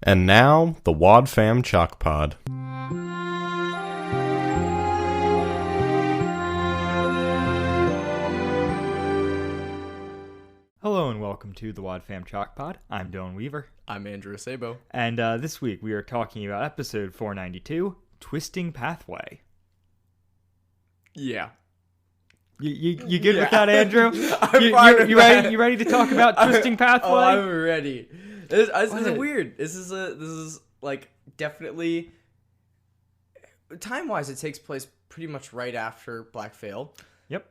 And now, the Wad Fam Chalk Pod. Hello and welcome to the Wad Fam Chalk Pod. I'm Dylan Weaver. I'm Andrew Sabo. And this week we are talking about episode 492, Twisting Pathway. Yeah. You good with that, Andrew? I'm fine with that. You ready to talk about Twisting Pathway? Oh, I'm ready. This is weird. This is like definitely time-wise it takes place pretty much right after Black Veil. Yep.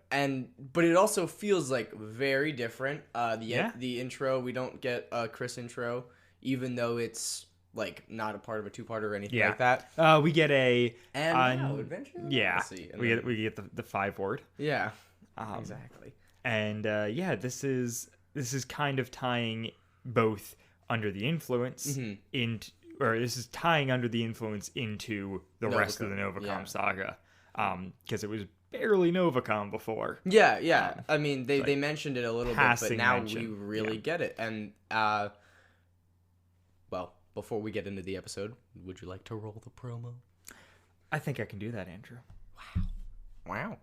But it also feels like very different. The intro, we don't get a Chris intro, even though it's like not a part of a two-parter or anything like that. We get a Adventure. Yeah. Odyssey, We get the 5-word. Yeah. Exactly. And this is kind of tying both under the influence this is tying under the influence into the rest of the Novacom saga, because it was barely Novacom before. Yeah. I mean, they mentioned it a little bit, but now we really get it. And well, before we get into the episode, would you like to roll the promo? I think I can do that, Andrew. Wow.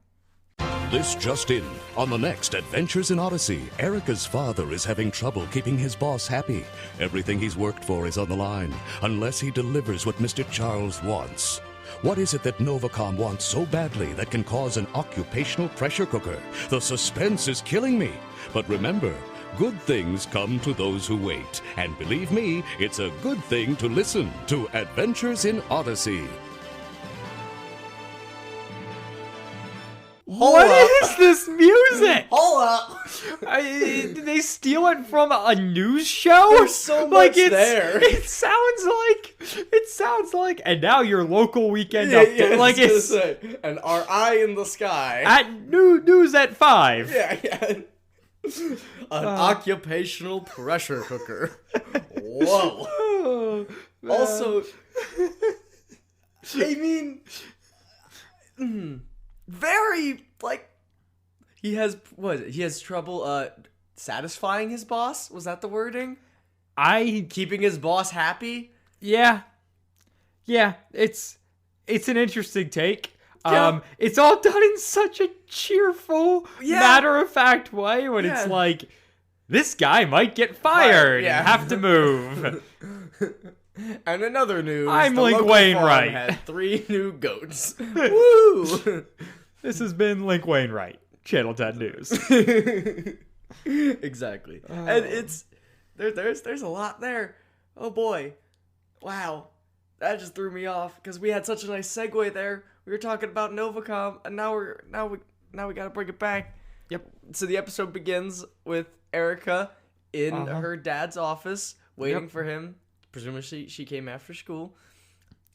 This just in. On the next Adventures in Odyssey, Erica's father is having trouble keeping his boss happy. Everything he's worked for is on the line, unless he delivers what Mr. Charles wants. What is it that Novacom wants so badly that can cause an occupational pressure cooker? The suspense is killing me. But remember, good things come to those who wait. And believe me, it's a good thing to listen to Adventures in Odyssey. What is this music? Hold up! Did they steal it from a news show? There's so much there. It sounds like, and now your local weekend update. Like it's and our eye in the sky. At news at 5. Yeah. An occupational pressure cooker. Whoa. Oh, also, I mean, very, like, he has trouble, satisfying his boss? Was that the wording? Keeping his boss happy? Yeah, it's an interesting take. Yeah. It's all done in such a cheerful, matter-of-fact way when it's like, this guy might get fired and have to move. And another news, I'm the Link local Wainwright. farm had 3 new goats. Woo! This has been Link Wainwright, Channel 10 News. Exactly. And it's there's a lot there. Oh boy. Wow. That just threw me off because we had such a nice segue there. We were talking about Novacom and now we got to bring it back. Yep. So the episode begins with Erica in her dad's office waiting for him. Presumably she came after school.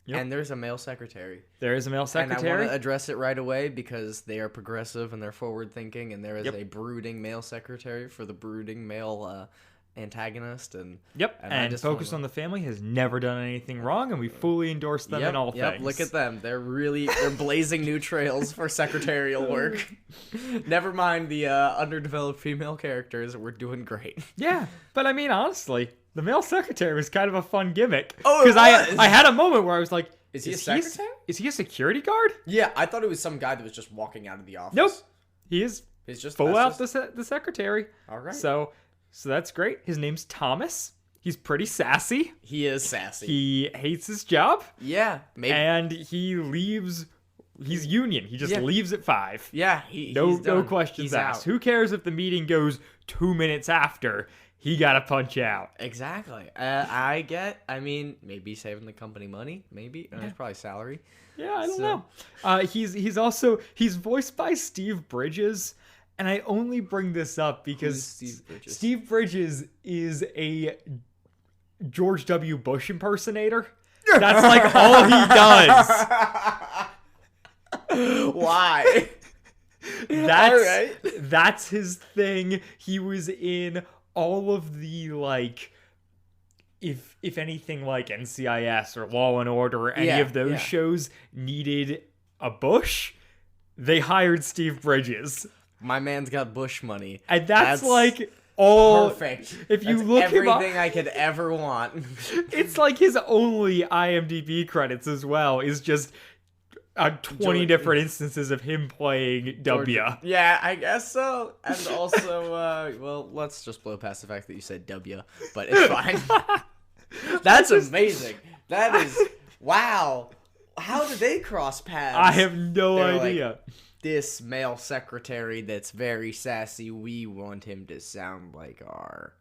Yep. And there's a male secretary. There is a male secretary. And I want to address it right away because they are progressive and they're forward-thinking, and there is a brooding male secretary for the brooding male antagonist. And and Focus on the Family has never done anything wrong, and we fully endorse them in all things. Look at them. They're blazing new trails for secretarial work. Never mind the underdeveloped female characters. We're doing great. Yeah, but I mean, honestly, the male secretary was kind of a fun gimmick. Oh, because I had a moment where I was like, is he a secretary? Is he a security guard? Yeah, I thought it was some guy that was just walking out of the office. Nope. He's just full out the secretary. All right. So that's great. His name's Thomas. He's pretty sassy. He is sassy. He hates his job. Yeah, maybe. And he leaves. He's union. He just leaves at 5. Yeah, no questions asked. Who cares if the meeting goes 2 minutes after? He got to punch out. Exactly. Maybe saving the company money. Maybe. It's probably salary. Yeah, I don't know. He's voiced by Steve Bridges. And I only bring this up because Steve Bridges is a George W. Bush impersonator. That's like all he does. Why? That's his thing. He was in all of the, like, if anything like NCIS or Law and Order or any of those shows needed a Bush, they hired Steve Bridges. My man's got Bush money. And that's like all perfect. If you That's look him up, everything I could ever want. it's like his only IMDb credits as well is just 20 different instances of him playing W. Yeah, I guess so. And also, well, let's just blow past the fact that you said W, but it's fine. That's amazing. That is, wow. How did they cross paths? I have no idea. Like, this male secretary that's very sassy, we want him to sound like our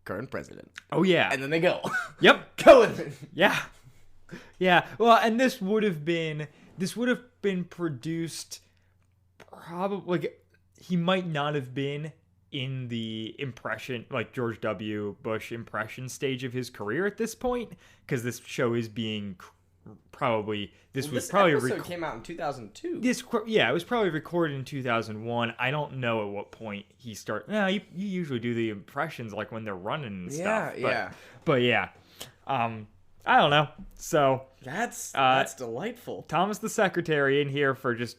current president. Oh, yeah. And then they go. Yep. Go with it. Yeah. Yeah. Well, and this would have been produced probably, like, he might not have been in the impression, like George W. Bush impression stage of his career at this point, because this show is being probably, this episode came out in 2002. It was probably recorded in 2001. I don't know at what point he started. No, you usually do the impressions like when they're running and stuff. But yeah. I don't know. So that's delightful. Thomas the Secretary in here for just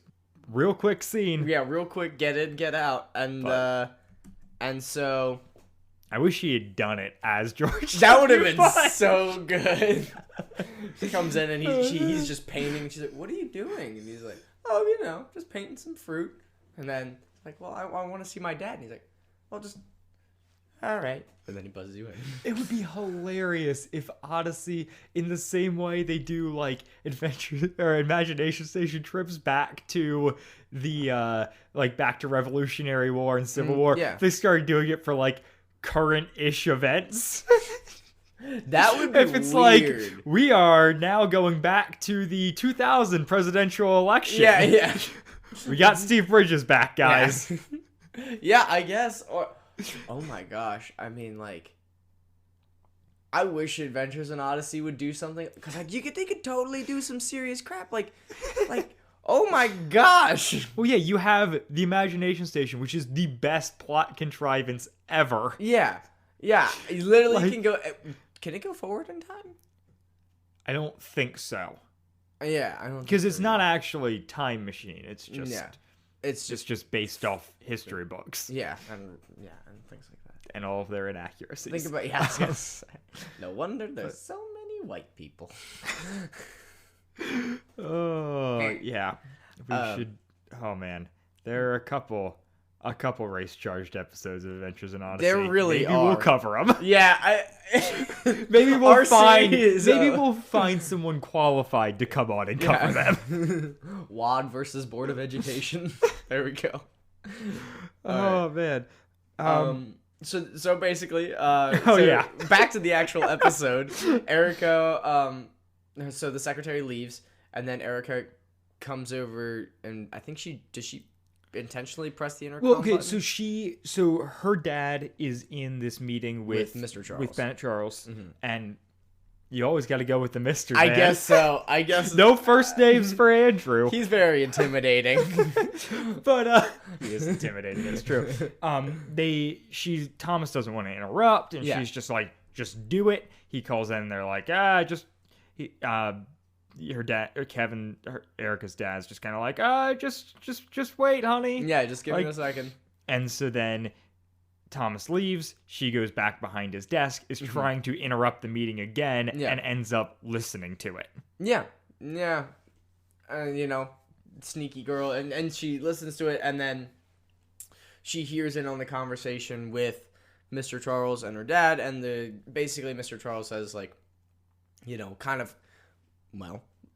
real quick scene. Yeah, real quick, get in, get out, and so I wish he had done it as George. That would have been so good. He comes in and he's just painting. She's like, "What are you doing?" And he's like, "Oh, just painting some fruit." And then like, "Well, I want to see my dad." And he's like, "Well, just all right." And then he buzzes you in. It would be hilarious if Odyssey, in the same way they do like adventure or Imagination Station trips back to the back to Revolutionary War and Civil War, they started doing it for like current-ish events. That would be if it's weird. Like, we are now going back to the 2000 presidential election. Yeah. We got Steve Bridges back, guys. Yeah, I guess. Or, oh my gosh. I mean, like, I wish Adventures in Odyssey would do something, because like they could totally do some serious crap. Like, oh my gosh. Well, yeah, you have the Imagination Station, which is the best plot contrivance ever. Yeah. You literally can go. Can it go forward in time? I don't think so. Yeah, I don't. Because it's not actually Time Machine. It's just. Yeah. It's just based off history books. Yeah, and things like that. And all of their inaccuracies. Think about no wonder there's so many white people. Oh yeah, we should. Oh man, there are a couple race charged episodes of Adventures in Odyssey. There really maybe are. We'll cover them. Yeah, maybe we'll find someone qualified to come on and cover them. WAD versus Board of Education. There we go. Oh man. So basically, back to the actual episode. Erica, so the secretary leaves, and then Erica comes over, and I think she intentionally press the intercom button? So her dad is in this meeting with Mr. Charles. With Bennett Charles, and you always got to go with the Mr. I man. guess so. I guess no first names for Andrew. He's very intimidating. But he is intimidating, it's true. Thomas doesn't want to interrupt, and she's just like, just do it. He calls in and they're like, her dad, or Kevin, Erica's dad's just kind of like, just wait, honey. Yeah, just give me a second. And so then Thomas leaves. She goes back behind his desk, is trying to interrupt the meeting again, and ends up listening to it. Yeah. Sneaky girl, and she listens to it, and then she hears in on the conversation with Mr. Charles and her dad, and basically Mr. Charles says, like, kind of,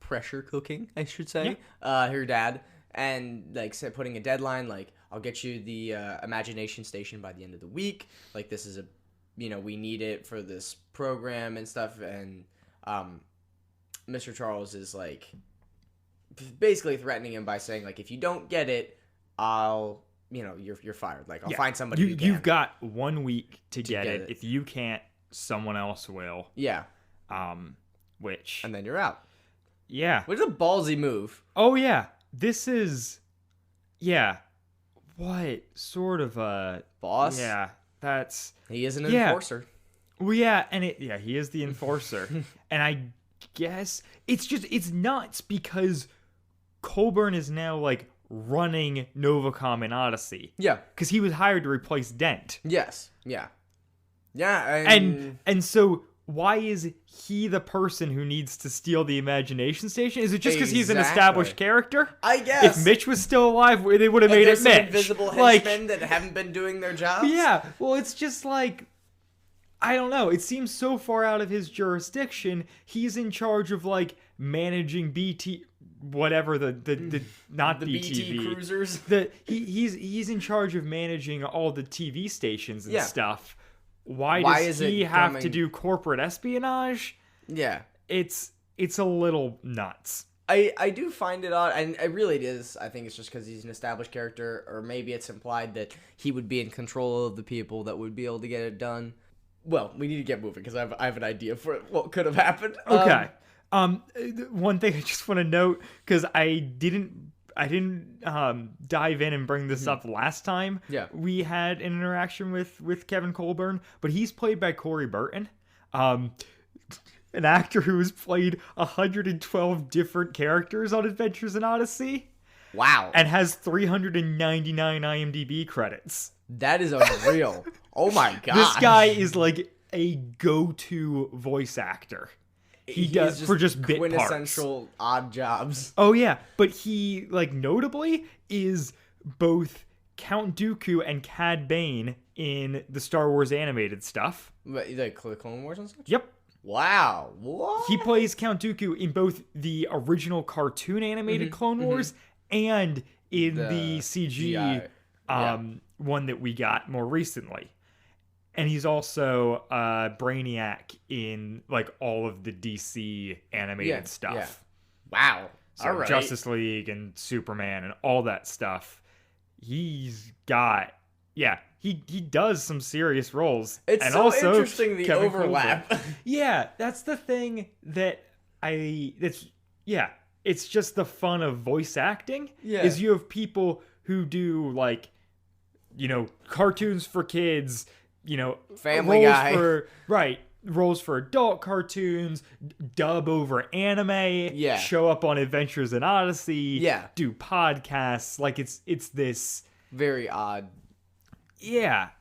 pressure cooking, I should say, her dad, and like putting a deadline, like, I'll get you the Imagination Station by the end of the week. Like, this is we need it for this program and stuff. And Mr. Charles is like basically threatening him by saying, like, if you don't get it, I'll you're fired. Like, I'll find somebody. You've got 1 week to get it. If you can't, someone else will. Yeah. And then you're out. Yeah. Which is a ballsy move. Oh yeah. This is. Yeah. What sort of a boss? Yeah, he is an enforcer. Well, yeah, and he is the enforcer, and I guess it's nuts because Colburn is now like running Novacom and Odyssey. Yeah. Because he was hired to replace Dent. Yes. Yeah. Yeah. And so why is he the person who needs to steal the Imagination Station? Is it just because he's an established character? I guess. If Mitch was still alive, they would have made it Some Mitch. invisible henchmen that haven't been doing their jobs? Yeah. Well, it's just like, I don't know. It seems so far out of his jurisdiction. He's in charge of like managing BT, whatever the not The BTV BT cruisers. He's in charge of managing all the TV stations and Yeah. stuff. Why is does he it have to coming- do corporate espionage? Yeah. It's a little nuts. I do find it odd, and it really is. I think it's just because he's an established character, or maybe it's implied that he would be in control of the people that would be able to get it done. Well, we need to get moving because I have an idea for what could have happened. Okay. One thing I just want to note, because I didn't dive in and bring this up last time. Yeah. We had an interaction with Kevin Colburn, but he's played by Corey Burton, an actor who has played 112 different characters on Adventures in Odyssey Wow. and has 399 IMDb credits. That is unreal. Oh my god. This guy is like a go-to voice actor. He does for just bit parts. quintessential odd jobs. Oh yeah, but he like notably is both Count Dooku and Cad Bane in the Star Wars animated stuff. But like Clone Wars and such? Yep. Wow. What? He plays Count Dooku in both the original cartoon animated Clone Wars and in the CG CGI. one that we got more recently. And he's also Brainiac in like all of the DC animated stuff. Yeah. Wow. So All right. Justice League and Superman and all that stuff. He's got, he does some serious roles. It's and so also interesting, the Kevin overlap. Colburn. Yeah, that's the thing that it's just the fun of voice acting. Yeah. Is you have people who do like, cartoons for kids, Family roles Guy. roles for adult cartoons, dub over anime, Yeah. show up on Adventures in Odyssey, Yeah. do podcasts. Like it's this, Very odd.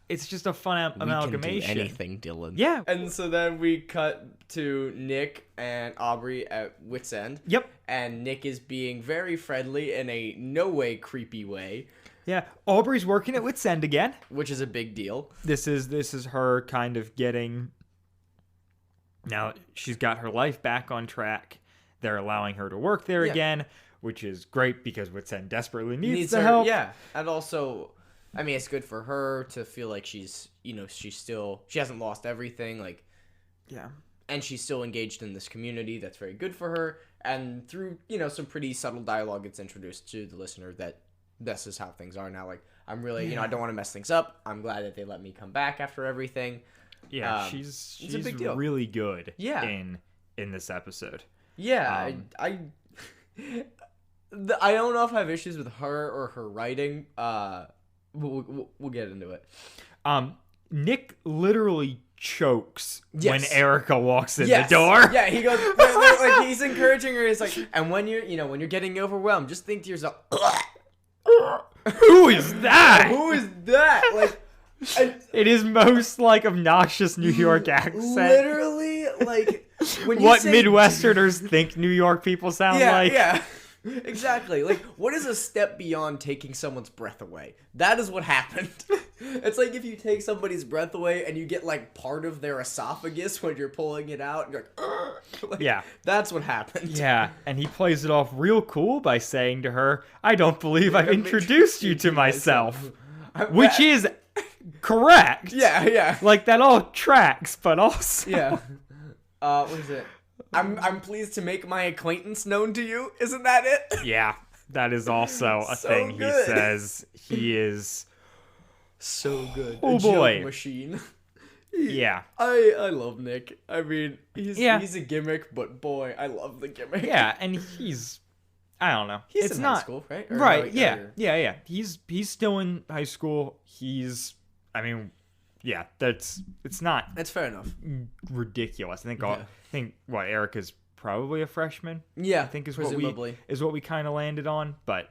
it's just a fun amalgamation. anything, Dylan. Yeah. And so then we cut to Nick and Aubrey at Wit's End. Yep. And Nick is being very friendly in a no way creepy way, Yeah. Aubrey's working at Wit's End again. which is a big deal. This is her kind of getting. Now she's got her life back on track. They're allowing her to work there again, which is great because Wit's End desperately needs the her, help. Yeah. And also, I mean, it's good for her to feel like she's she hasn't lost everything, like, Yeah. and she's still engaged in this community. That's very good for her. And through, some pretty subtle dialogue, it's introduced to the listener that this is how things are now. Like, I'm really, I don't want to mess things up. I'm glad that they let me come back after everything. Yeah, she's a big deal. really good Yeah. in this episode. Yeah, I don't know if I have issues with her or her writing. We'll get into it. Nick literally chokes when Yes. Erica walks in Yes. the door. Yeah, he goes like he's encouraging her. He's like, and when you're getting overwhelmed, just think to yourself, Who is that? who is that? Like, It is most like obnoxious New York accent. literally, like when you What say, Midwesterners think New York people sound like. Yeah. Exactly. Like, what is a step beyond taking someone's breath away? That is what happened. It's like if you take somebody's breath away and you get, like, part of their esophagus when you're pulling it out. And you're like, Yeah. That's what happened. Yeah, and he plays it off real cool by saying to her, I don't believe I've introduced you to myself. Which is correct. Yeah. Like, that all tracks, but also... Yeah. What is it? I'm pleased to make my acquaintance known to you. Isn't that it? Yeah, that is also a So thing good. he says. He is... So good. Oh, A joke boy. machine. Yeah. I love Nick. I mean, he's Yeah. a gimmick, but boy, I love the gimmick. Yeah, and he's... I don't know. He's it's in not high school, right? Or right. no, Yeah. or- Yeah. He's still in high school. It's not That's fair enough. ridiculous. I Yeah. think Erica's probably a freshman. Yeah, I think is presumably. what we kind of landed on, but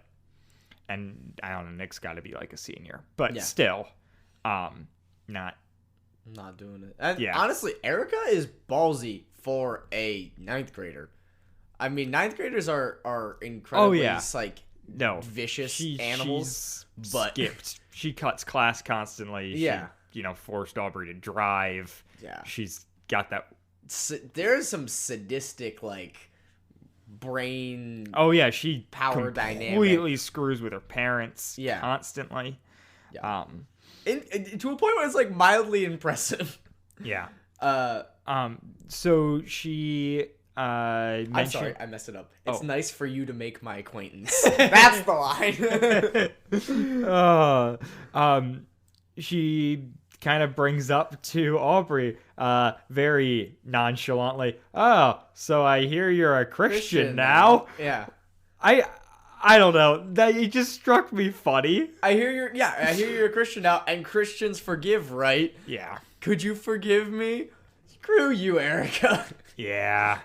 and I don't know, Nick's got to be like a senior, but Yeah. still, not. Not doing it. And Yeah. honestly, Erica is ballsy for a 9th grader. I mean, 9th graders are incredibly like No, vicious animals, she's but skipped. She cuts class constantly. Yeah. She, forced Aubrey to drive. Yeah. She's got that. There's some sadistic like brain. Oh yeah, she Power completely dynamic. screws with her parents. Yeah. Constantly. Yeah. To a point where it's like mildly impressive. Yeah. Uh, So she I'm mentioned. sorry, I messed it up. It's Oh. nice for you to make my acquaintance. That's the line. She kind of brings up to Aubrey, very nonchalantly, "Oh, so I hear you're a Christian now." Yeah. I don't know. That it just struck me funny. I hear you're a Christian now, and Christians forgive, right? Yeah. Could you forgive me? Screw you, Erica. Yeah.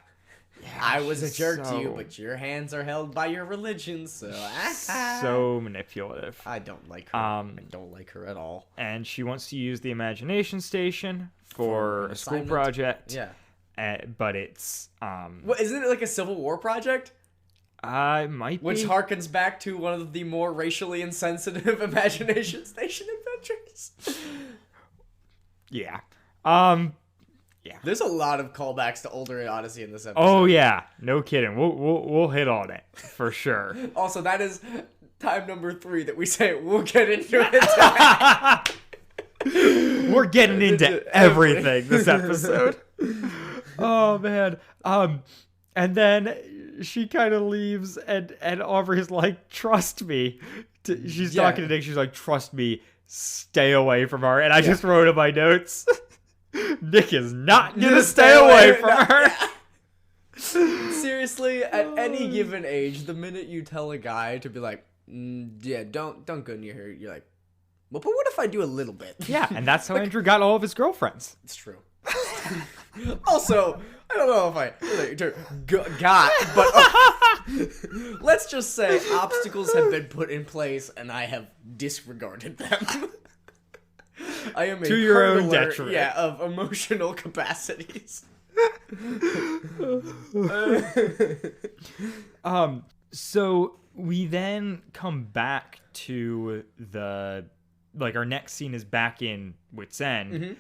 I was a she's jerk to so- you, but your hands are held by your religion, so So manipulative. I don't like her. I don't like her at all. And she wants to use the imagination station for an a school assignment? project. Yeah. But it's What, isn't it like a Civil War project? it might Which be. harkens back to one of the more racially insensitive Imagination Station adventures. Yeah. There's a lot of callbacks to older Odyssey in this episode. Oh yeah, no kidding. We'll hit on it for sure. Also, that is time number 3 that we say we'll get into it. We're getting into everything this episode. Oh man. And then she kind of leaves, and Aubrey's like, "Trust me." She's talking to Nick. She's like, "Trust me. Stay away from her." And I just wrote in my notes, Nick is not gonna stay away from her. Seriously, at any given age, the minute you tell a guy to be like, don't go near her, you're like, well, but what if I do a little bit? Yeah, and that's how Andrew got all of his girlfriends. It's true. Also, I don't know if I got, but let's just say obstacles have been put in place and I have disregarded them. I am To your own hurdler, detriment. Yeah, of emotional capacities. So we then come back to our next scene is back in Wits End,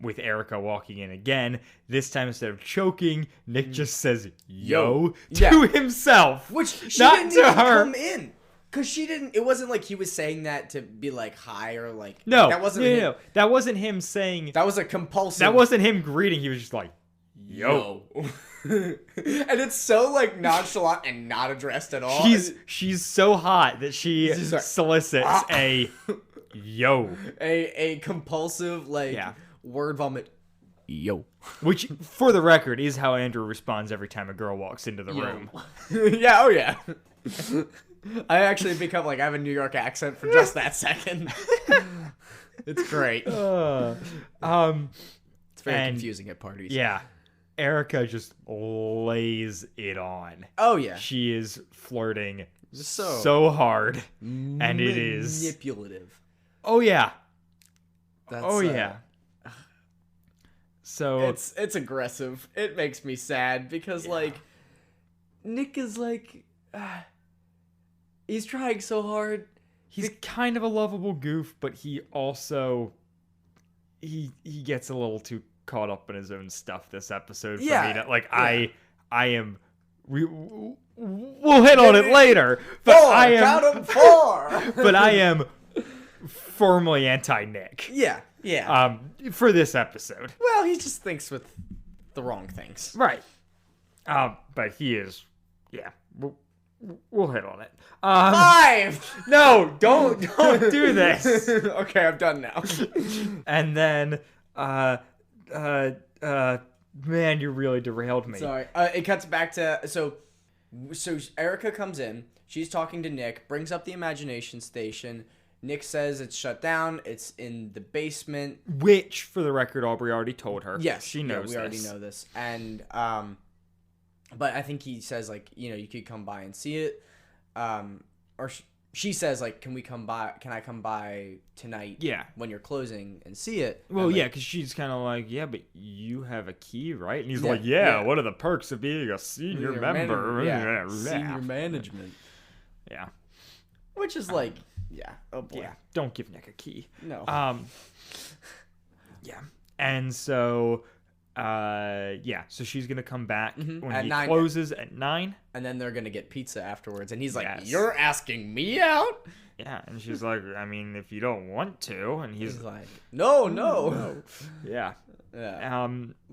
with Erica walking in again. This time, instead of choking, Nick just says "yo" to himself, Which she not didn't to even her. come in. Because she didn't, it wasn't like he was saying that to be like hi or like. No, that wasn't no, him. no. That wasn't him saying. That was a compulsive. That wasn't him greeting. He was just like, "Yo." And it's so like nonchalant and not addressed at all. She's so hot that she She's like, solicits a "yo," a compulsive like word vomit. Yo. which, for the record, is how Andrew responds every time a girl walks into the room. Yeah, oh yeah. I actually become like I have a New York accent for just that second. It's great. It's very confusing at parties. Yeah. Erica just lays it on. Oh yeah. She is flirting So so hard. And it is. manipulative. Oh, yeah. That's, Oh, yeah. So. It's aggressive. It makes me sad because like Nick is like he's trying so hard. He's kind of a lovable goof, but he also. He gets a little too caught up in his own stuff this episode for me to, like, I am we'll hit on it later, but Count 'em 4. but I am firmly anti-Nick Yeah. for this episode, Well, he just thinks with the wrong things. right? But he is we'll hit on it. 5. No, don't do this. Okay, I'm done now. And then man, you really derailed me. Sorry. It cuts back to so Erica comes in. She's talking to Nick. Brings up the imagination station. Nick says it's shut down. It's in the basement. Which, for the record, Aubrey already told her. Yes, she knows. we already know this. And but I think he says like you could come by and see it. she says like, can I come by tonight? Yeah. When you're closing and see it. Well, and, yeah, like, because she's kind of like, yeah, but you have a key, right? And he's Yeah, like, yeah, yeah. what are the perks of being a senior member? Yeah. Senior management. Yeah. Which is like, oh boy. Yeah. Don't give Nick a key. No. Yeah. And so, so she's going to come back when At he 9. closes at 9. And then they're gonna get pizza afterwards, and he's like, Yes. "You're asking me out?" Yeah. And she's like, I mean, if you don't want to. And he's He's like, "No." yeah. Yeah.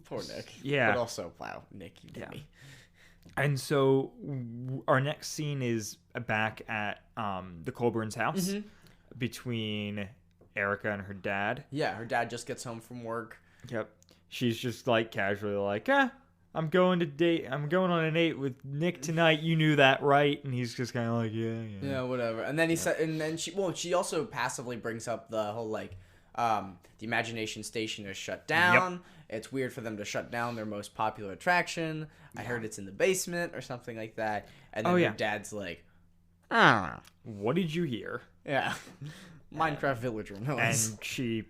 Poor Nick. Yeah. But also, wow, Nick, you did me. And so our next scene is back at the Colburn's house between Erica and her dad. Yeah, her dad just gets home from work. Yep. She's just like casually like, I'm going on a date with Nick tonight. You knew that, right? And he's just kind of like, yeah. Yeah, whatever. And then he said, and then she also passively brings up the whole like, the Imagination Station is shut down. Yep. It's weird for them to shut down their most popular attraction. I heard it's in the basement or something like that. And then her dad's like, What did you hear? yeah, Minecraft villager noise. And she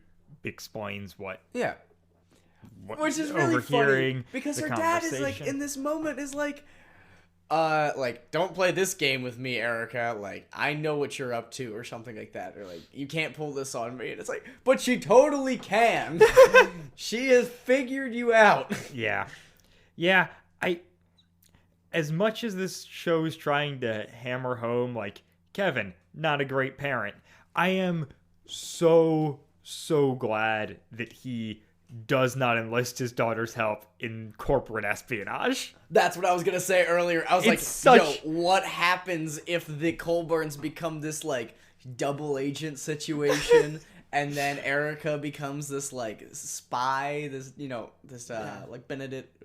explains what Yeah. what Which is really overhearing funny because the her dad is like conversation. in this moment is like don't play this game with me, Erica. Like, I know what you're up to, or something like that, or like, you can't pull this on me. And it's like, but she totally can. She has figured you out. Yeah. As much as this show is trying to hammer home, like, Kevin, not a great parent, I am so glad that he does not enlist his daughter's help in corporate espionage. That's what I was gonna say earlier. I was It's like, such- yo, what happens if the Colburns become this like double agent situation, and then Erica becomes this like spy, this like Benedict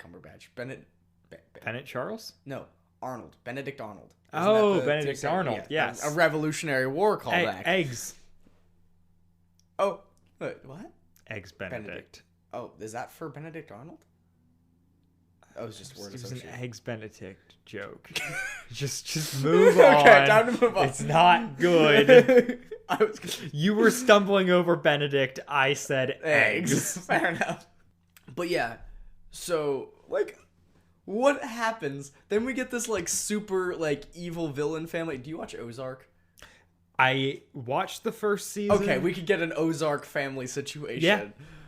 Cumberbatch, Bennett Charles? No, Arnold. Benedict Arnold. Oh, that the Benedict dictator? Arnold, Yeah, yes. A Revolutionary War callback. Eggs. Oh, wait, what? Eggs Benedict. Oh, is that for Benedict Arnold? That was just word It was association. an Eggs Benedict joke. just move on. Okay, time to move on. It's not good. I was You were stumbling over Benedict. I said eggs. Fair enough. But yeah, so like, what happens? Then we get this like super like evil villain family. Do you watch Ozark? I watched the first season. Okay, we could get an Ozark family situation. Yeah.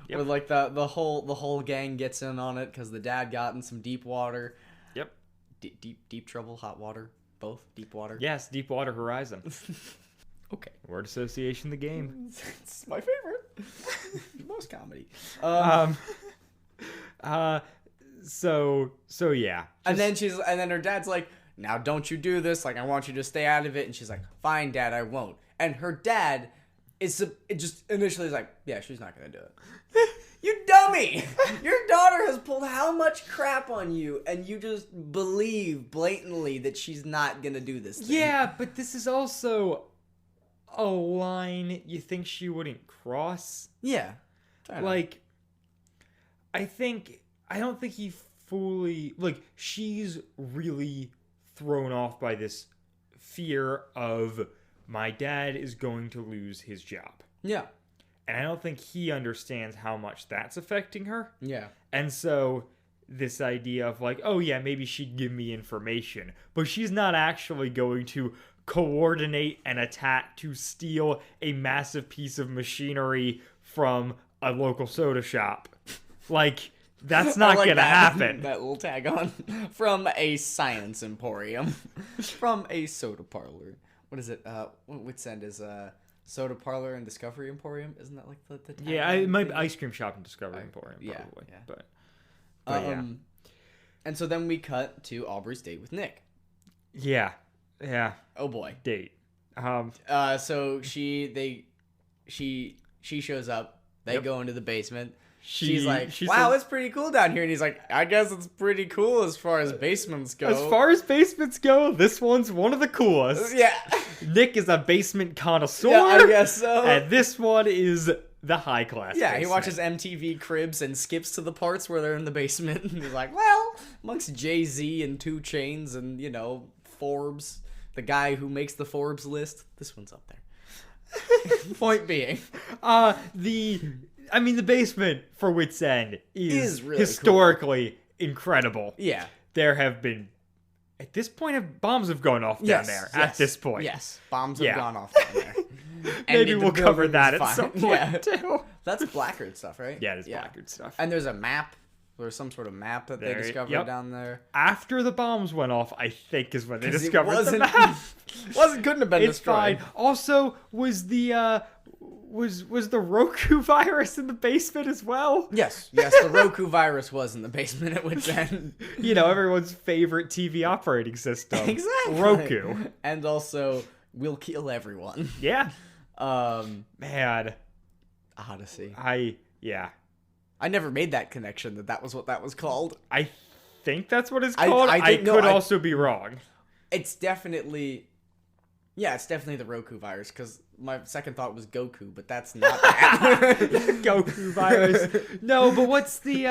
Yep. Where like the whole gang gets in on it because the dad got in some deep water. Yep. Deep trouble, hot water, both deep water. Yes, Deepwater Horizon. Okay. Word association, the game. It's my favorite. Most comedy. So yeah. And then her dad's like, now don't you do this. Like, I want you to stay out of it. And she's like, fine, Dad, I won't. And her dad just initially is like, yeah, she's not gonna do it. You dummy! Your daughter has pulled how much crap on you, and you just believe blatantly that she's not gonna do this thing. Yeah, but this is also a line you think she wouldn't cross. Yeah. Like, I don't think he fully, like, she's really thrown off by this fear of my dad is going to lose his job. Yeah. And I don't think he understands how much that's affecting her. Yeah. And so this idea of like, oh yeah, maybe she'd give me information, but she's not actually going to coordinate an attack to steal a massive piece of machinery from a local soda shop. Like, that's not like gonna happen. That little tag on from a science emporium, from a soda parlor. What is it? Wits End is soda parlor and Discovery Emporium. Isn't that like the tag? Yeah, it might be ice cream shop and Discovery Emporium, yeah, probably. yeah. But yeah. And so then we cut to Aubrey's date with Nick. Yeah. Oh boy. Date. So she shows up. They go into the basement. She's like, wow, it's pretty cool down here. And he's like, I guess it's pretty cool as far as basements go. As far as basements go, this one's one of the coolest. Yeah. Nick is a basement connoisseur. Yeah, I guess so. And this one is the high class. Yeah, basement. he watches MTV Cribs and skips to the parts where they're in the basement. And he's like, well, amongst Jay-Z and 2 Chainz and, Forbes, the guy who makes the Forbes list. This one's up there. Point being, the basement for Wits End is really historically incredible. Yeah. There have been, at this point, bombs have gone off down there. At this point, yes, bombs have gone off down there. Maybe we'll cover that at fine. some point too. That's Blackguard stuff, right? Yeah, it's Blackguard stuff. And there's a map. There's some sort of map that they discovered down there. After the bombs went off, I think is when they discovered the map. Couldn't have been destroyed. Fine. Also, was the was the Roku virus in the basement as well? Yes, the Roku virus was in the basement at Wits End. Everyone's favorite TV operating system. Exactly. Roku. And also, we'll kill everyone. Yeah. Man. Odyssey. I never made that connection that was what that was called. I think that's what it's called. I could also be wrong. It's definitely... Yeah, it's definitely the Roku virus, because my second thought was Goku, but that's not that. Goku virus. No, but what's the...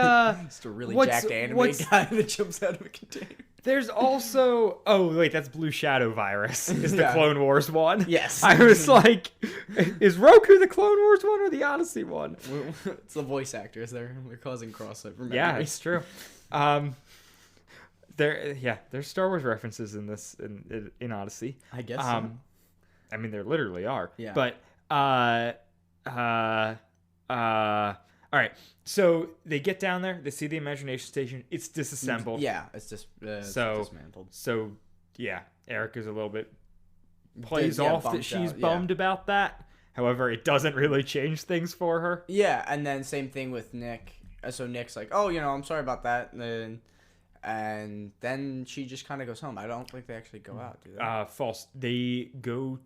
Just a really jacked anime guy that jumps out of a container. There's also... Oh, wait, that's Blue Shadow virus. Is the Clone Wars one. Yes. I was like, is Roku the Clone Wars one or the Odyssey one? It's the voice actors. They're causing crossover memories. Yeah, it's true. There's Star Wars references in this in Odyssey. I guess so. I mean, there literally are. Yeah. But all right. So they get down there. They see the imagination station. It's disassembled. Yeah, it's just dismantled. So yeah, Erica's a little bit plays off that she's bummed about that. However, it doesn't really change things for her. Yeah, and then same thing with Nick. So Nick's like, oh, I'm sorry about that. And then she just kind of goes home. I don't think they actually go out, do they? False. They do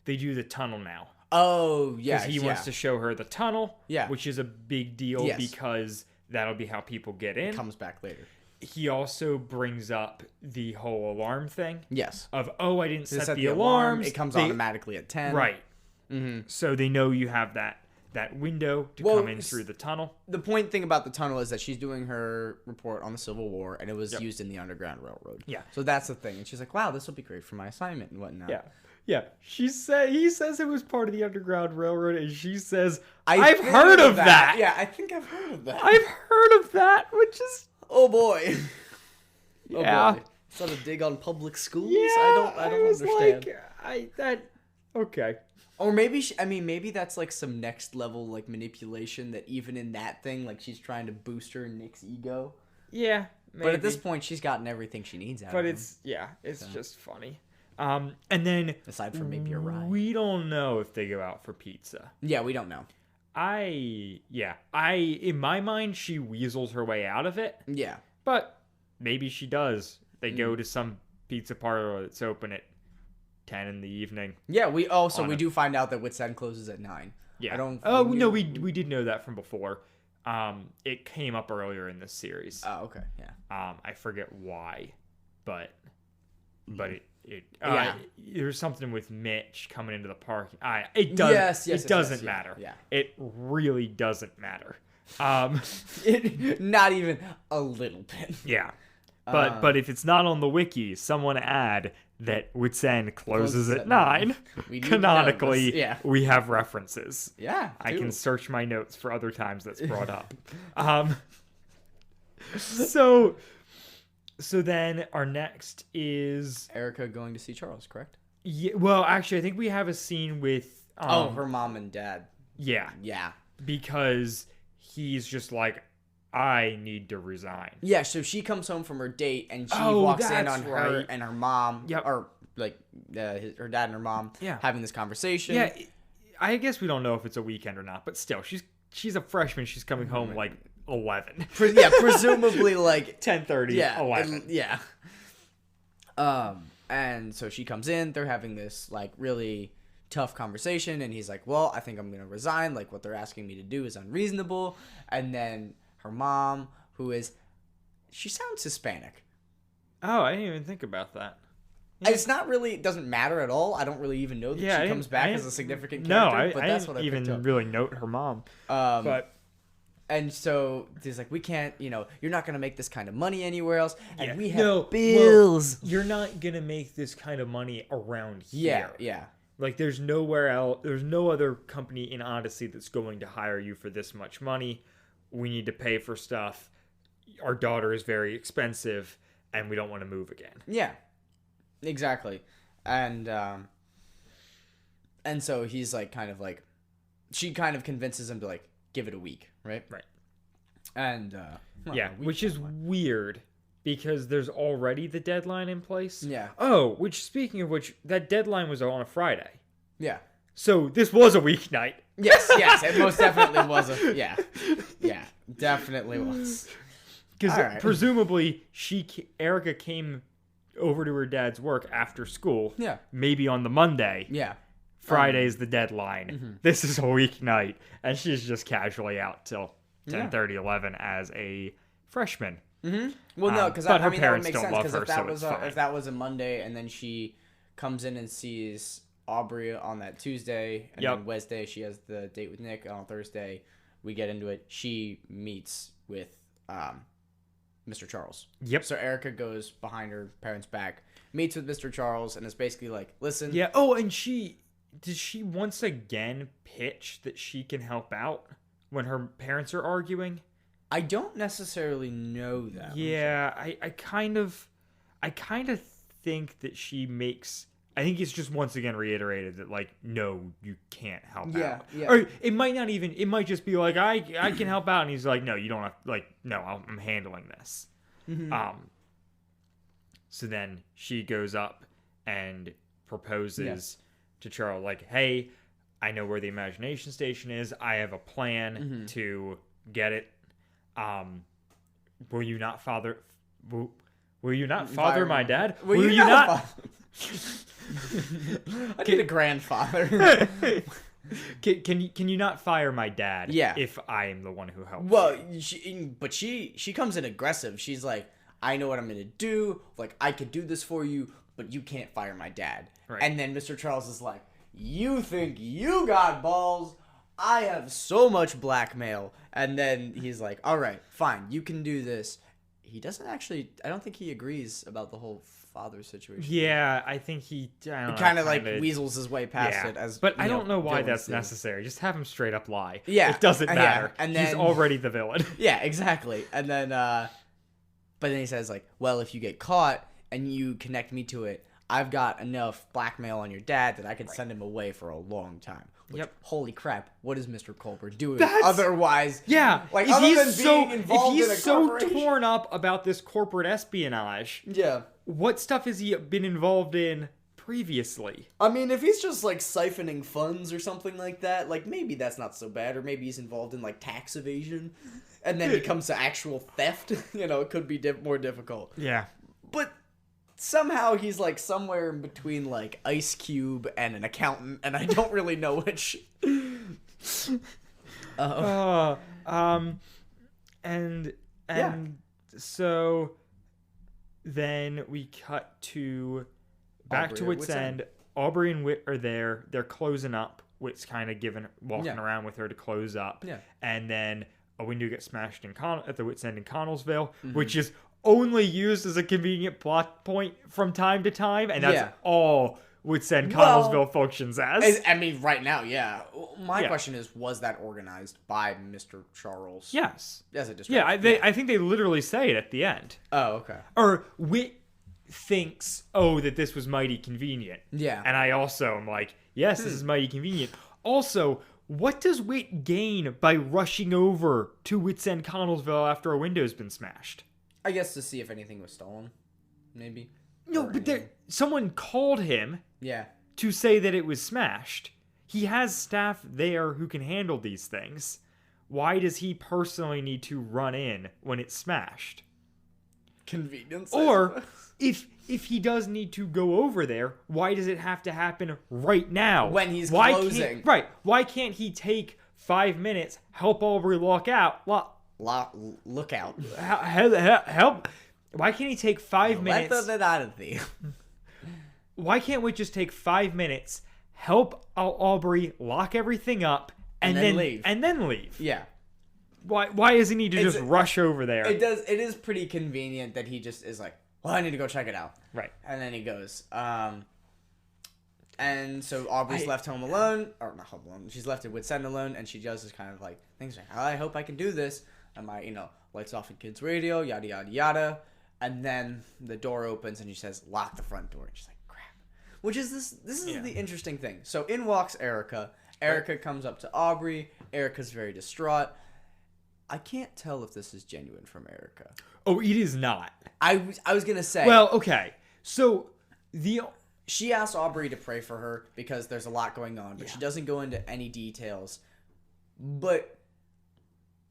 the tunnel now. Oh, yeah. Because he wants to show her the tunnel, yeah, which is a big deal because that'll be how people get in. It comes back later. He also brings up the whole alarm thing. Yes. Of, I didn't set the alarms. It comes automatically at 10. Right. Mm-hmm. So they know you have that window to come in through the tunnel. The point thing about the tunnel is that she's doing her report on the Civil War, and it was used in the Underground Railroad. Yeah. So that's the thing. And she's like, wow, this will be great for my assignment and whatnot. Yeah. Yeah. He says it was part of the Underground Railroad, and she says, I've heard of that. Yeah, I think I've heard of that. I've heard of that, which is... Oh, boy. Yeah. Oh, boy. Is that a dig on public schools? Yeah, I don't understand. Okay. Or maybe maybe that's like some next level like manipulation that even in that thing, like she's trying to boost her Nick's ego. Yeah, maybe. But at this point, she's gotten everything she needs out of him. But it's just funny. And then aside from maybe a ride, we don't know if they go out for pizza. Yeah, we don't know. In my mind, she weasels her way out of it. Yeah, but maybe she does. They go to some pizza parlor that's open at 10 in the evening. Yeah, we do find out that Wits End closes at 9. Yeah. No, we did know that from before. It came up earlier in this series. Oh, okay. Yeah. I forget why, but it there's something with Mitch coming into the park. It doesn't matter. Yeah. It really doesn't matter. Not even a little bit. Yeah. But if it's not on the wiki, someone add that Wits End closes at 9. Canonically, we have references. Yeah, I can search my notes for other times that's brought up. So then our next is Erica going to see Charles, correct? Yeah. Well, actually, I think we have a scene with her mom and dad. Yeah. Yeah. Because he's just like, I need to resign. Yeah, so she comes home from her date and she walks in on her and her mom, or like her dad and her mom having this conversation. Yeah, I guess we don't know if it's a weekend or not, but still, she's a freshman. She's coming home like 11. Presumably like 10:30. 11. Yeah. And so she comes in. They're having this like really tough conversation, and he's like, "Well, I think I'm gonna resign. Like what they're asking me to do is unreasonable." And then her mom, she sounds Hispanic. Oh, I didn't even think about that. Yeah. It's not really, it doesn't matter at all. I don't really even know that she comes back as a significant character. No, I didn't even really note her mom. But And so he's like, we can't, you're not going to make this kind of money anywhere else. And we have Well, bills. you're not going to make this kind of money around here. Yeah. Like, there's nowhere else. There's no other company in Odyssey that's going to hire you for this much money. We need to pay for stuff. Our daughter is very expensive, and we don't want to move again. Yeah, exactly. And so he's like, she kind of convinces him to like give it a week, right? Right. And which is weird because there's already the deadline in place. Yeah. Oh, speaking of which, that deadline was on a Friday. Yeah. So this was a weeknight. Yes, it most definitely was yeah, definitely was. Because presumably Erica came over to her dad's work after school. Yeah. Maybe on the Monday. Yeah. Friday's the deadline. This is a weeknight, and she's just casually out till 10:30, 11 as a freshman. Mm-hmm. Well, no, because but her that would parents make don't sense. love Because her, if that was a Monday, and then she comes in and sees Aubrey on that Tuesday, and then Wednesday she has the date with Nick. On Thursday, we get into it. She meets with Mr. Charles. Yep. So Erica goes behind her parents' back, meets with Mr. Charles, and is basically like, "Listen." Yeah. Oh, and did she once again pitch that she can help out when her parents are arguing? I don't necessarily know that. Yeah, I kind of think that she makes. I think it's just once again reiterated that like, no, you can't help out. Yeah. Or it might not even. It might just be like, I can help out, and he's like, no, you don't have. Like, no, I'm handling this. Mm-hmm. So then she goes up and proposes to Charles, like, hey, I know where the imagination station is. I have a plan to get it. Will you not father? Will you not father my dad? Will you not? I need a grandfather. Can you not fire my dad? Yeah. If I am the one who helps. Well, she comes in aggressive. She's like, I know what I'm gonna do. Like, I could do this for you, but you can't fire my dad. Right. And then Mr. Charles is like, you think you got balls? I have so much blackmail. And then he's like, all right, fine, you can do this. He doesn't actually. I don't think he agrees about the whole father situation. Yeah, I think he kind of like weasels his way past it. But I don't know why that's necessary. Just have him straight up lie. Yeah, it doesn't matter. And then, he's already the villain. Yeah, exactly. And then, but then he says like, well, if you get caught and you connect me to it, I've got enough blackmail on your dad that I can send him away for a long time. Which, holy crap, what is Mr. Colbert doing otherwise? Yeah, like, if other he's than being involved in a corporation? torn up about this corporate espionage, what stuff has he been involved in previously? I mean, if he's just like siphoning funds or something like that, like maybe that's not so bad. Or maybe he's involved in like tax evasion, and then it comes to actual theft. It could be more difficult. Yeah, but somehow he's like somewhere in between like Ice Cube and an accountant, and I don't really know which. So then we cut to back to Wit's End. Aubrey and Wit are there. They're closing up. Wit's kind of walking around with her to close up. Yeah. And then a window gets smashed at the Wit's End in Connellsville, which is only used as a convenient plot point from time to time, and that's all Wit's End Connellsville functions as. I mean, right now, yeah. My question is, was that organized by Mr. Charles? Yes. As a distraction? Yeah, I think they literally say it at the end. Oh, okay. Or Wit thinks, that this was mighty convenient. Yeah. And I also am like, yes, this is mighty convenient. Also, what does Wit gain by rushing over to Wit's End Connellsville after a window's been smashed? I guess to see if anything was stolen, maybe. No, but someone called him to say that it was smashed. He has staff there who can handle these things. Why does he personally need to run in when it's smashed? Convenience. Or, if he does need to go over there, why does it have to happen right now? When he's closing. Why can't he take 5 minutes, help Aubrey look out? Look out. Help. Why can't he take 5 minutes? Why can't we just take 5 minutes, help Aubrey lock everything up, and then leave? Yeah. Why does he need to just rush over there? It is pretty convenient that he just is like, well, I need to go check it out. Right. And then he goes. And so Aubrey's left home alone, or not home alone. She's left with Sen alone, and she does this kind of like things like, I hope I can do this. And lights off in kids' radio, yada yada yada. And then the door opens, and she says, "Lock the front door." And she's like, "Crap." Which is this? This is the interesting thing. So in walks Erica. Erica comes up to Aubrey. Erica's very distraught. I can't tell if this is genuine from Erica. Oh, it is not. I was gonna say. Well, okay. So she asks Aubrey to pray for her because there's a lot going on, but she doesn't go into any details. But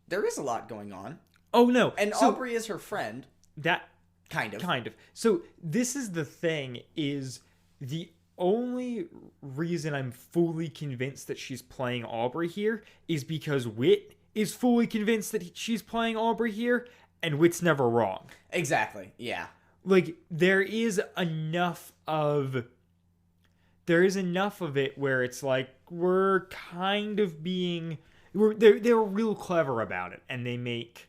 there is a lot going on. Oh no! And Aubrey is her friend. That kind of. So this is the thing: is the only reason I'm fully convinced that she's playing Aubrey here is because Whit is fully convinced that she's playing Aubrey here, and Whit's never wrong. Exactly. Yeah. Like there is enough of it where it's like we're kind of they're real clever about it, and they make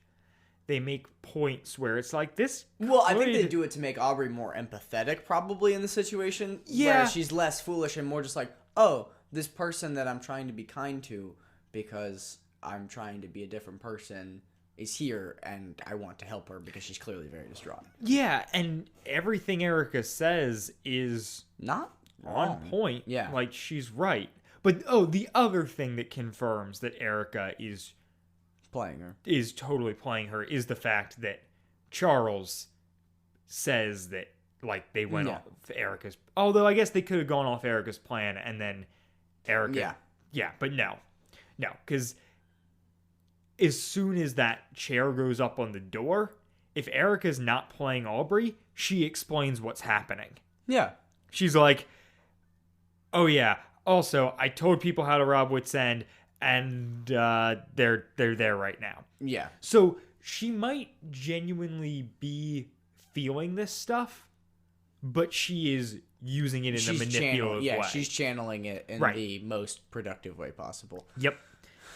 points where it's like this. Well, I think they do it to make Aubrey more empathetic, probably in the situation. Yeah, where she's less foolish and more just like, oh, this person that I'm trying to be kind to because I'm trying to be a different person is here, and I want to help her because she's clearly very distraught. Yeah, and everything Erica says is not on point. Yeah, like she's right. But the other thing that confirms that Erica is totally playing her is the fact that Charles saes that like they went off Erica's. Although I guess they could have gone off Erica's plan and then Erica. Yeah, but no, because as soon as that chair goes up on the door, if Erica's not playing Aubrey, she explains what's happening. Yeah, she's like, "Oh yeah. Also, I told people how to rob Wits End." And they're there right now. Yeah. So she might genuinely be feeling this stuff, but she is using it in a manipulative way. Yeah, she's channeling it in the most productive way possible. Yep.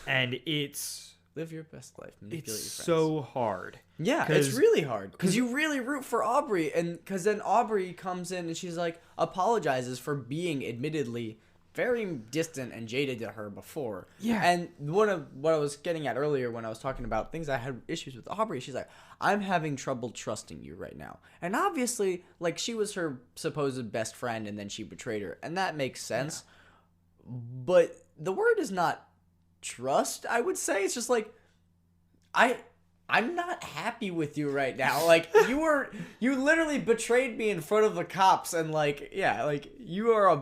And it's... Live your best life. Manipulate your friends. It's so hard. Yeah, it's really hard. Because you really root for Aubrey. And because then Aubrey comes in and she's like, apologizes for being admittedly very distant and jaded to her before. Yeah. And one of what I was getting at earlier when I was talking about things I had issues with Aubrey, she's like, I'm having trouble trusting you right now. And obviously, like, she was her supposed best friend and then she betrayed her. And that makes sense. Yeah. But the word is not trust, I would say. It's just like, I'm not happy with you right now. Like, you literally betrayed me in front of the cops and like, yeah, like, you are a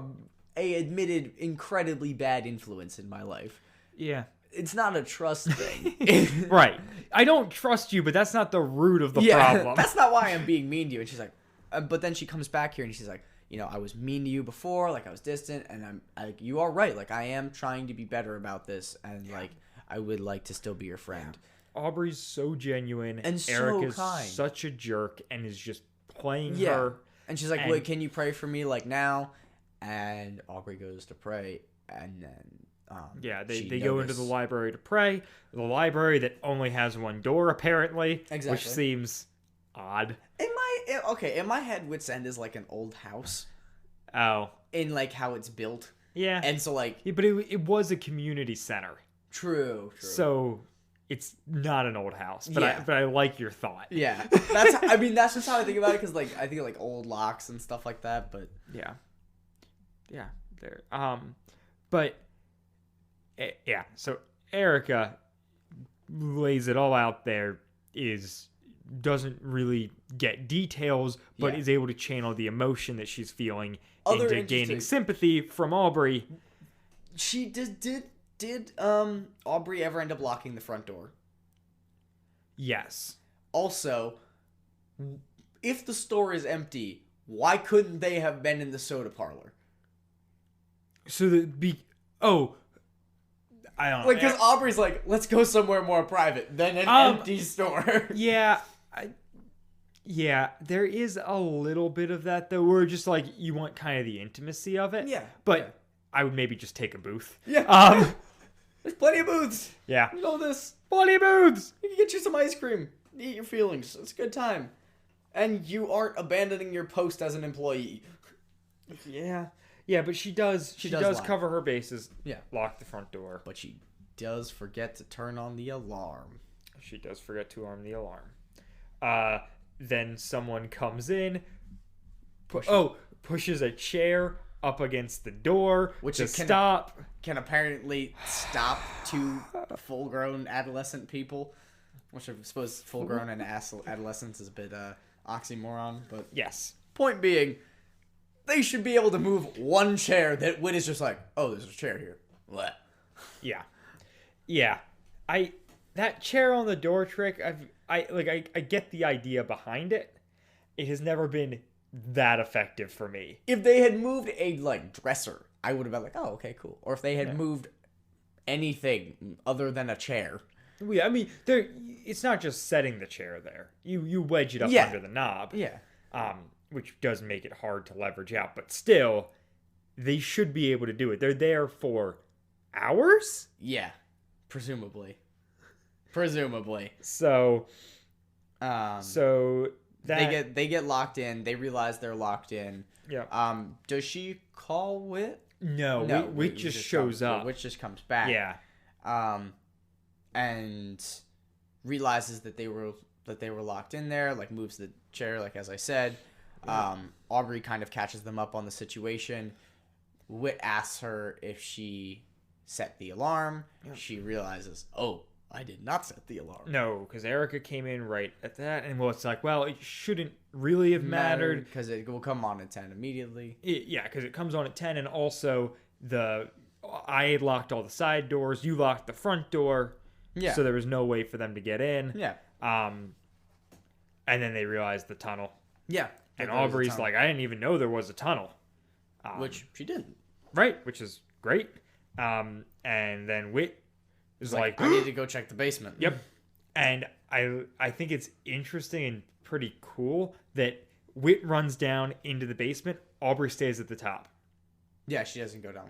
admitted incredibly bad influence in my life. Yeah. It's not a trust thing. Right. I don't trust you, but that's not the root of the problem. That's not why I'm being mean to you. And she's like, but then she comes back here and she's like, I was mean to you before, like I was distant, and you are right. Like I am trying to be better about this, and like I would like to still be your friend. Aubrey's so genuine, and Erica's so kind. Such a jerk, and is just playing her. And she's like, wait, can you pray for me like now? And Aubrey goes to pray, and then they go into the library to pray. The library that only has one door, apparently, which seems odd. In my head, Wits End is like an old house. Oh, in like how it's built. Yeah, and so like, but it was a community center. True. So it's not an old house, but I like your thought. Yeah, that's just how I think about it, because like I think of like old locks and stuff like that. But yeah, there. So Erica lays it all out there. Doesn't really get details, but is able to channel the emotion that she's feeling into gaining sympathy from Aubrey. She did Aubrey ever end up locking the front door? Yes. Also, if the store is empty, why couldn't they have been in the soda parlor? So I don't know. Like, because Aubrey's like, let's go somewhere more private than an empty store. Yeah, there is a little bit of that, though. We're just like, you want kind of the intimacy of it. Yeah. But I would maybe just take a booth. Yeah. There's plenty of booths. Yeah. You know this. Plenty of booths. You can get you some ice cream. Eat your feelings. It's a good time. And you aren't abandoning your post as an employee. Yeah. Yeah, but she does lie. cover her bases. Yeah. Lock the front door. But she does forget to turn on the alarm. She does forget to arm the alarm. Then someone comes in, pushes a chair up against the door Which to it can stop. Can apparently stop two full-grown adolescent people. Which I suppose full-grown and adolescence is a bit oxymoron, but Yes. point being, they should be able to move one chair that Wit is just like, oh, there's a chair here. What? Yeah. Yeah. That chair on the door trick, I get the idea behind it. It has never been that effective for me. If they had moved a dresser, I would have been like, oh, okay, cool. Or if they had moved anything other than a chair. Yeah, I mean, it's not just setting the chair there. You wedge it up Yeah. under the knob. Yeah. Which does make it hard to leverage out, but still, they should be able to do it. They're there for hours? Yeah. Presumably. So They that get locked in. They realize they're locked in. yeah. Does she call Wit? No, Wit just shows up. Wit just comes back. Yeah. And realizes that they were locked in there. Moves the chair. As I said. Aubrey kind of catches them up on the situation. Wit asks her if she set the alarm. Yeah. She realizes, oh, I did not set the alarm. No, because Erica came in right at that, and it's like, well, it shouldn't really have mattered because it will come on at 10 immediately. Yeah, because it comes on at 10, and also I had locked all the side doors. You locked the front door. Yeah. So there was no way for them to get in. Yeah. And then they realized the tunnel. Yeah. And Aubrey's like, I didn't even know there was a tunnel. Which she didn't. Right, which is great. And then Wit is like, I need to go check the basement. Yep. And I think it's interesting and pretty cool that Wit runs down into the basement. Aubrey stays at the top. Yeah, she doesn't go down.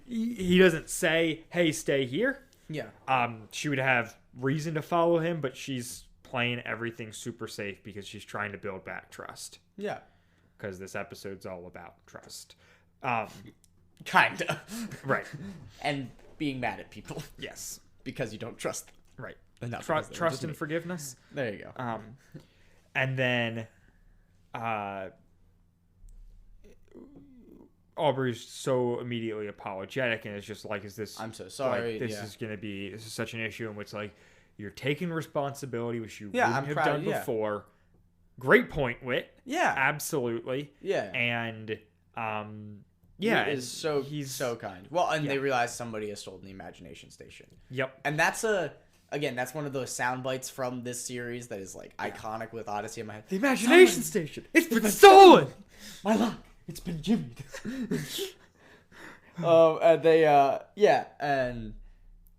He doesn't say, hey, stay here. Yeah. She would have reason to follow him, but she's playing everything super safe because she's trying to build back trust. Yeah. Because this episode's all about trust. Kinda. Right. And being mad at people. Yes. Because you don't trust them. Right. Trust and forgiveness. There you go. And then Aubrey's so immediately apologetic and it's just like, is this... I'm so sorry. This is such an issue in which, you're taking responsibility, which you wouldn't have proud, done before. Great point, Wit. Yeah. Absolutely. Yeah. And, he's so kind. Well, and they realize somebody has stolen the Imagination Station. Yep. And that's one of those sound bites from this series that is iconic with Odyssey in my head. The Imagination Station. It's been stolen. My luck. It's been jimmied. And they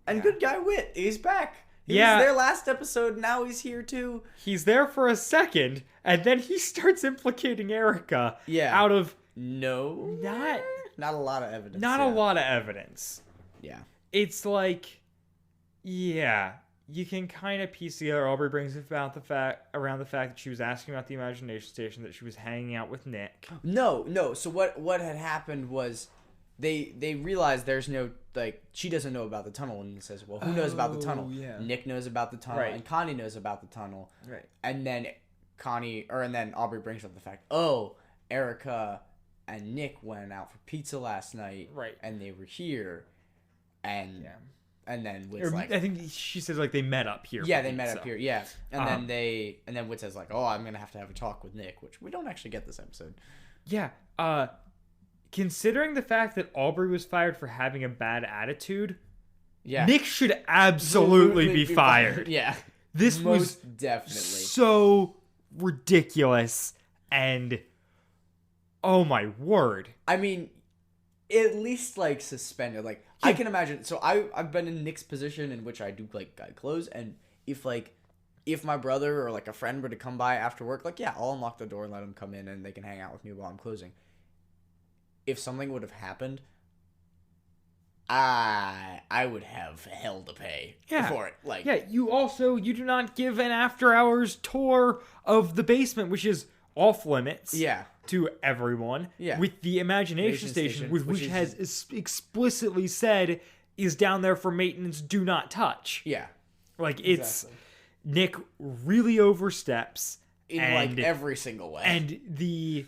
and good guy Wit, he's back. He was there last episode, now he's here too. He's there for a second, and then he starts implicating Erica. Yeah. Out of not a lot of evidence. Not a lot of evidence. Yeah. It's you can kind of piece together. Aubrey brings it around the fact that she was asking about the Imagination Station, that she was hanging out with Nick. No. So what had happened was they realized there's no she doesn't know about the tunnel, and says, well, who knows about the tunnel? Yeah. Nick knows about the tunnel, and Connie knows about the tunnel. Right. And then Aubrey brings up the fact, Erica and Nick went out for pizza last night. Right. And they were here. And then Wit's I think she says they met up here. Yeah, they met up here. Yeah. And then Wit says I'm going to have a talk with Nick, which we don't actually get this episode. Yeah. Considering the fact that Aubrey was fired for having a bad attitude, Nick should absolutely be fired. Yeah. This was definitely so ridiculous, and oh my word. I mean, at least suspended. I can imagine. So I've been in Nick's position in which I do guy clothes, and if my brother or a friend were to come by after work, I'll unlock the door and let them come in and they can hang out with me while I'm closing. If something would have happened, I would have hell to pay for it. Like, yeah, you do not give an after hours tour of the basement, which is off limits. Yeah. To everyone. Yeah. With the Imagination Station, which has explicitly said is down there for maintenance, do not touch. Yeah. Like, it's Nick really oversteps in like every single way. And the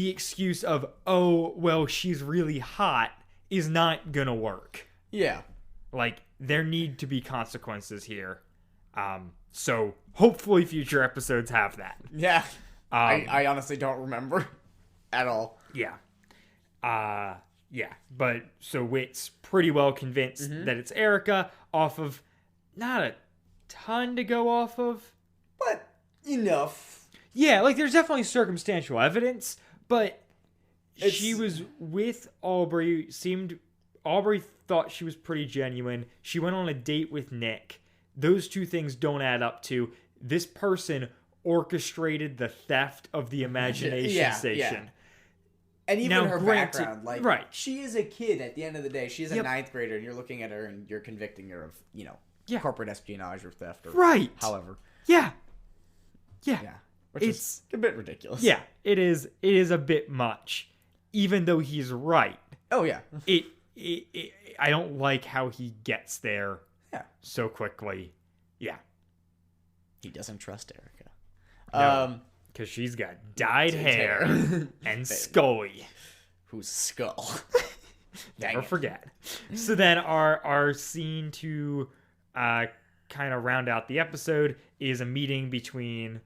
excuse of, oh, well, she's really hot is not gonna work. Yeah. Like, there need to be consequences here. So hopefully future episodes have that. Yeah. I honestly don't remember at all. Yeah. Yeah. But so Whit's pretty well convinced that it's Erica off of not a ton to go off of. But enough. Yeah, like there's definitely circumstantial evidence, but she was with Aubrey, Aubrey thought she was pretty genuine. She went on a date with Nick. Those two things don't add up to this person orchestrated the theft of the Imagination Station. Yeah. And even now, her background, like, right. She is a kid at the end of the day. She's a ninth grader, and you're looking at her and you're convicting her of, corporate espionage or theft or however. Yeah. Which is a bit ridiculous. Yeah, it is a bit much, even though he's right. Oh, yeah. I don't like how he gets there so quickly. Yeah. He doesn't trust Erica. No, because she's got dyed hair and scully. Whose skull? Never forget. So then our scene to kind of round out the episode is a meeting between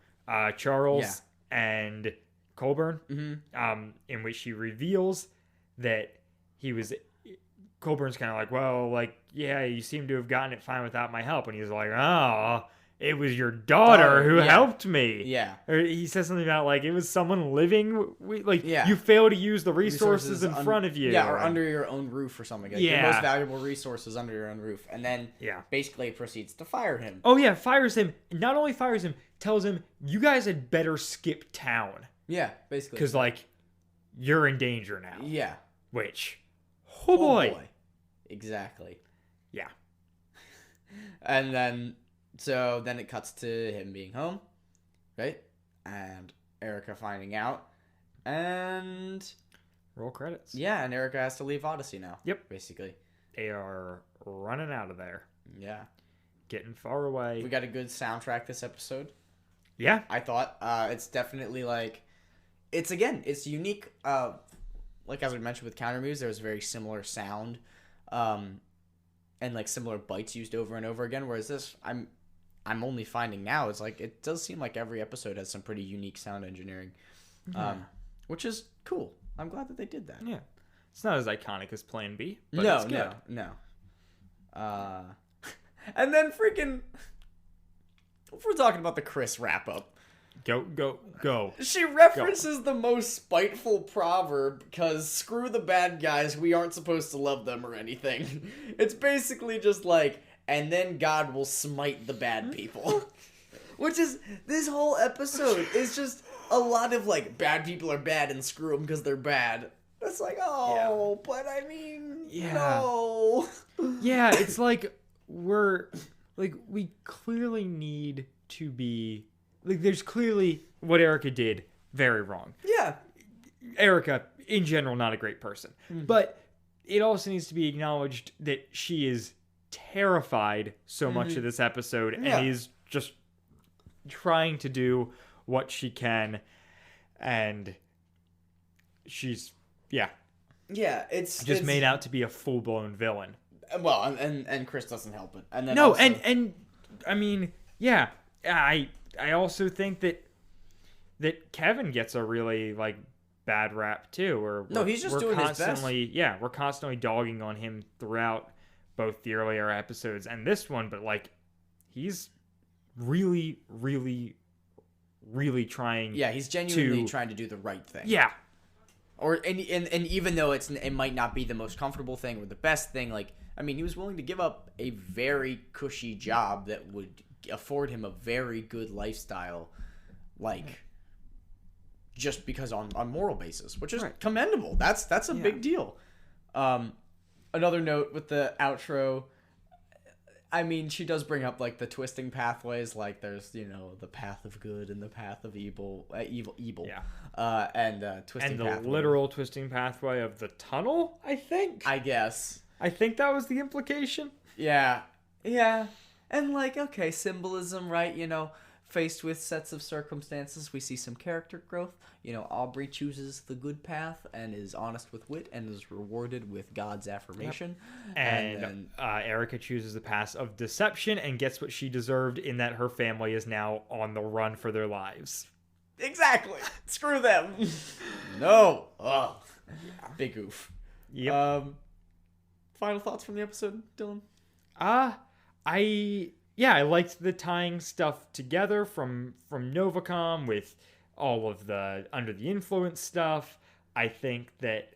Charles and Colburn, in which he reveals that Colburn's kind of like, well, like, yeah, you seem to have gotten it fine without my help. And he's like, oh, it was your daughter who helped me. Yeah. Or he says something about, like, it was someone living, you fail to use the resources in front of you. Yeah, or under your own roof or something. Like your most valuable resources under your own roof. And then basically proceeds to fire him. Oh, yeah, fires him. Not only fires him, tells him, you guys had better skip town. Yeah, basically. Because, like, you're in danger now. Yeah. Which, oh boy. Exactly. Yeah. And then it cuts to him being home, right? And Erica finding out. And roll credits. Yeah, and Erica has to leave Odyssey now. Yep. Basically. They are running out of there. Yeah. Getting far away. We got a good soundtrack this episode. Yeah. I thought. It's definitely like... It's unique. Like as we mentioned with Counter Moves, there was a very similar sound. And like similar bites used over and over again. Whereas this, I'm only finding now, it's like, it does seem like every episode has some pretty unique sound engineering. Which is cool. I'm glad that they did that. Yeah. It's not as iconic as Plan B, but no, it's good. No. And then freaking... If we're talking about the Chris wrap-up. Go. She references the most spiteful proverb because screw the bad guys, we aren't supposed to love them or anything. It's basically just like, and then God will smite the bad people. Which is, this whole episode is just a lot of like, bad people are bad and screw them because they're bad. It's like, but I mean, no. Yeah, it's like, we clearly need to be... Like, there's clearly what Erica did very wrong. Yeah. Erica, in general, not a great person. But it also needs to be acknowledged that she is terrified so much of this episode and is just trying to do what she can. And she's, Yeah, it's... just made out to be a full-blown villain. Well, and Chris doesn't help it. And then no, also... and I mean, yeah, I also think that Kevin gets a really like bad rap too. Or he's just doing his best. Yeah, we're constantly dogging on him throughout both the earlier episodes and this one, but like he's really, really, really trying. Yeah, he's genuinely trying to do the right thing. Yeah. And even though it might not be the most comfortable thing or the best thing, like I mean, he was willing to give up a very cushy job that would afford him a very good lifestyle, like just because on moral basis, which is commendable. That's a big deal. another note with the outro. I mean, she does bring up, like, the twisting pathways, like, there's, you know, the path of good and the path of evil. Yeah. Twisting And the pathway. literal twisting pathway of the tunnel, I think? I guess. I think that was the implication. Yeah. Yeah. And, like, okay, symbolism, right? You know, faced with sets of circumstances, we see some character growth. You know, Aubrey chooses the good path and is honest with wit and is rewarded with God's affirmation. Yep. And Erica chooses the path of deception and gets what she deserved in that her family is now on the run for their lives. Exactly. Screw them. No. Oh. Big oof. Yep. Final thoughts from the episode, Dylan? I liked the tying stuff together from Novacom with all of the Under the Influence stuff. I think that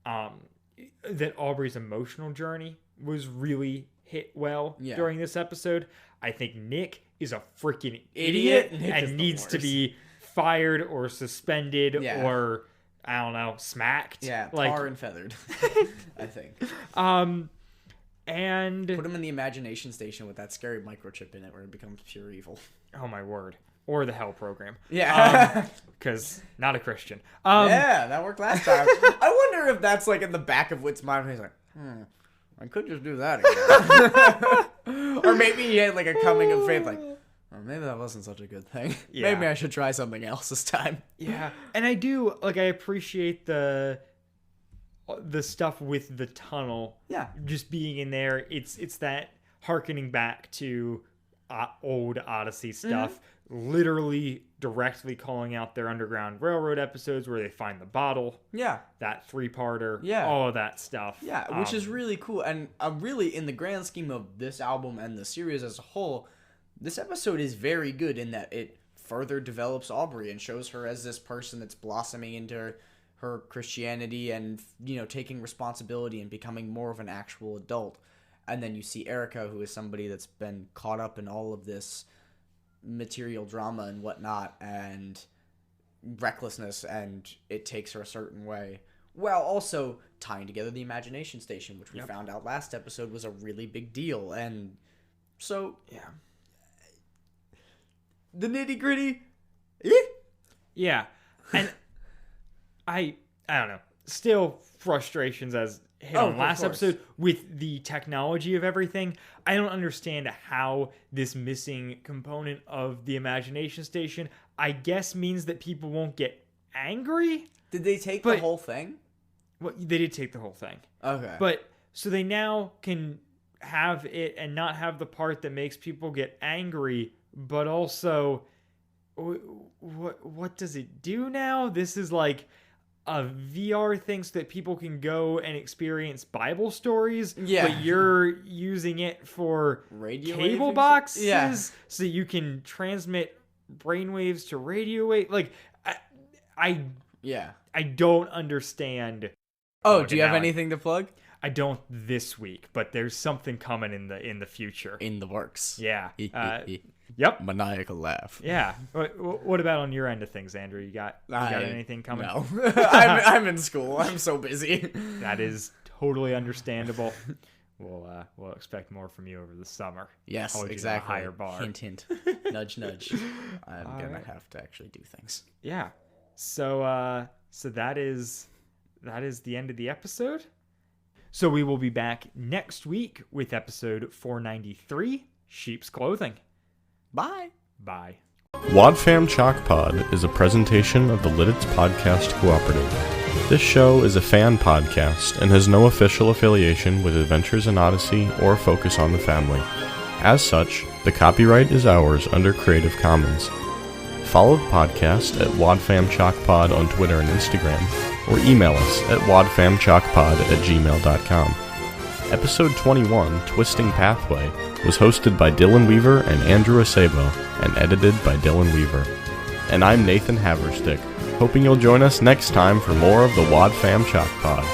that Aubrey's emotional journey was really hit well during this episode. I think Nick is a freaking idiot and needs to be fired or suspended or, I don't know, smacked. Yeah, like, tar and feathered, I think. And put him in the imagination station with that scary microchip in it where it becomes pure evil. Oh my word. Or the Hell program. Yeah. Because not a Christian. Yeah, that worked last time. I wonder if that's like in the back of Whit's mind. He's like, I could just do that again. Or maybe he had like a coming of faith, like, oh, maybe that wasn't such a good thing. Yeah. Maybe I should try something else this time. Yeah. And I do, like, I appreciate the stuff with the tunnel. Yeah. Just being in there. It's that hearkening back to old Odyssey stuff. Literally directly calling out their Underground Railroad episodes where they find the bottle. Yeah. That 3-parter. Yeah. All of that stuff. Yeah, which is really cool. And really, in the grand scheme of this album and the series as a whole, this episode is very good in that it further develops Aubrey and shows her as this person that's blossoming into her Christianity and, you know, taking responsibility and becoming more of an actual adult. And then you see Erica, who is somebody that's been caught up in all of this material drama and whatnot and recklessness, and it takes her a certain way, while also tying together the imagination station, which we found out last episode was a really big deal. And so the nitty gritty. Yeah. And I don't know, still frustrations as hit on last episode with the technology of everything. I don't understand how this missing component of the imagination station, I guess, means that people won't get angry. Did they take the whole thing? Well, they did take the whole thing. Okay. But so they now can have it and not have the part that makes people get angry, but also what does it do now? This is like a VR thing so that people can go and experience Bible stories, but you're using it for radio cable boxes so that you can transmit brainwaves to radio wave. Like, I don't understand. Oh, do you have anything to plug? I don't this week, but there's something coming in the future. In the works. Yeah. Yep. Maniacal laugh. Yeah. What about on your end of things, Andrew? You got anything coming? No. I'm in school. I'm so busy. That is totally understandable. We'll expect more from you over the summer. Yes, hold exactly. You to a higher bar. Hint, hint. Nudge, nudge. I'm gonna have to actually do things. Yeah. So that is the end of the episode. So we will be back next week with episode 493, Sheep's Clothing. Bye. Bye. WadFam Chalk Pod is a presentation of the Lidditz Podcast Cooperative. This show is a fan podcast and has no official affiliation with Adventures in Odyssey or Focus on the Family. As such, the copyright is ours under Creative Commons. Follow the podcast at WadFamChalkPod on Twitter and Instagram, or email us at wadfamchalkpod@gmail.com. Episode 21, Twisting Pathway, was hosted by Dylan Weaver and Andrew Acebo, and edited by Dylan Weaver. And I'm Nathan Haverstick, hoping you'll join us next time for more of the WadFam Chalk Pod.